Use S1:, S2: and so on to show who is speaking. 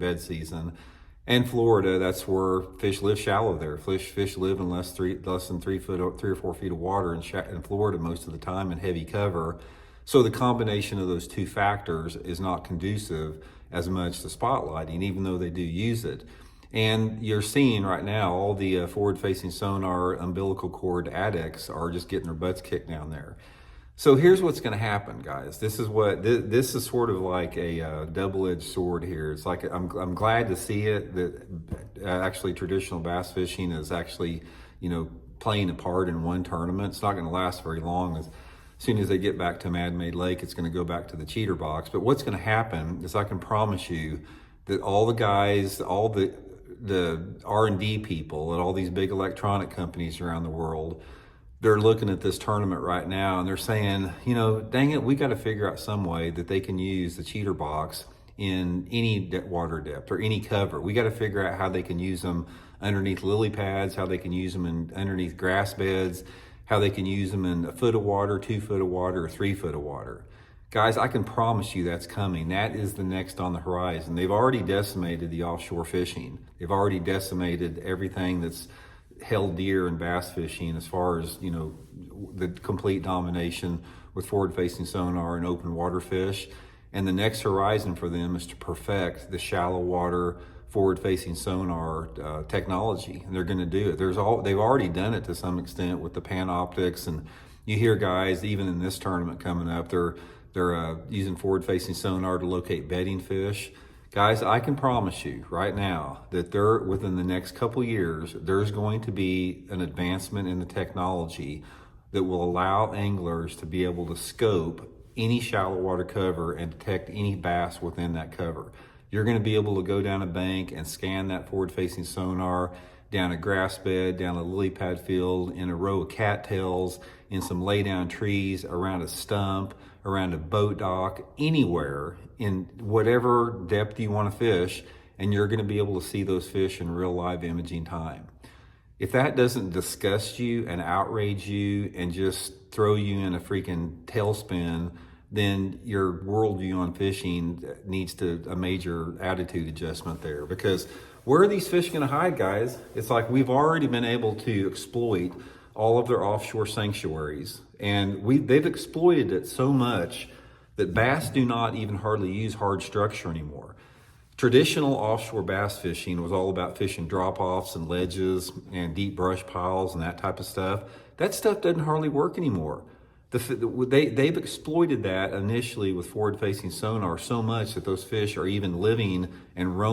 S1: bed season. And Florida, that's where fish live shallow there. Fish live in less than 3 or 4 feet of water in Florida most of the time in heavy cover. So the combination of those two factors is not conducive as much to spotlighting, even though they do use it. And you're seeing right now all the forward-facing sonar umbilical cord addicts are just getting their butts kicked down there. So here's what's going to happen, guys. This is sort of like a double-edged sword here. It's like I'm glad to see it that actually traditional bass fishing is actually playing a part in one tournament. It's not going to last very long. As soon as they get back to man-made lake, it's going to go back to the cheater box. But what's going to happen is I can promise you that all the guys, all the R&D people at all these big electronic companies around the world, they're looking at this tournament right now and they're saying, dang it, we got to figure out some way that they can use the cheater box in any water depth or any cover. We got to figure out how they can use them underneath lily pads, how they can use them underneath grass beds, how they can use them in a foot of water, 2 foot of water, or 3 foot of water. Guys, I can promise you that's coming. That is the next on the horizon. They've already decimated the offshore fishing. They've already decimated everything that's held dear in bass fishing as far as, the complete domination with forward-facing sonar and open water fish. And the next horizon for them is to perfect the shallow water forward-facing sonar technology, and they're going to do it. They've already done it to some extent with the Panoptix, and you hear guys even in this tournament coming up, they're using forward-facing sonar to locate bedding fish. Guys, I can promise you right now that within the next couple years, there's going to be an advancement in the technology that will allow anglers to be able to scope any shallow water cover and detect any bass within that cover. You're going to be able to go down a bank and scan that forward-facing sonar down a grass bed, down a lily pad field, in a row of cattails, in some lay-down trees, around a stump, around a boat dock, anywhere, in whatever depth you want to fish, and you're going to be able to see those fish in real live imaging time. If that doesn't disgust you and outrage you and just throw you in a freaking tailspin, then your worldview on fishing needs a major attitude adjustment there. Because where are these fish going to hide, guys? It's like we've already been able to exploit all of their offshore sanctuaries, and they've exploited it so much that bass do not even hardly use hard structure anymore. Traditional offshore bass fishing was all about fishing drop-offs and ledges and deep brush piles and that type of stuff. That stuff doesn't hardly work anymore. They've exploited that initially with forward-facing sonar so much that those fish are even living and roaming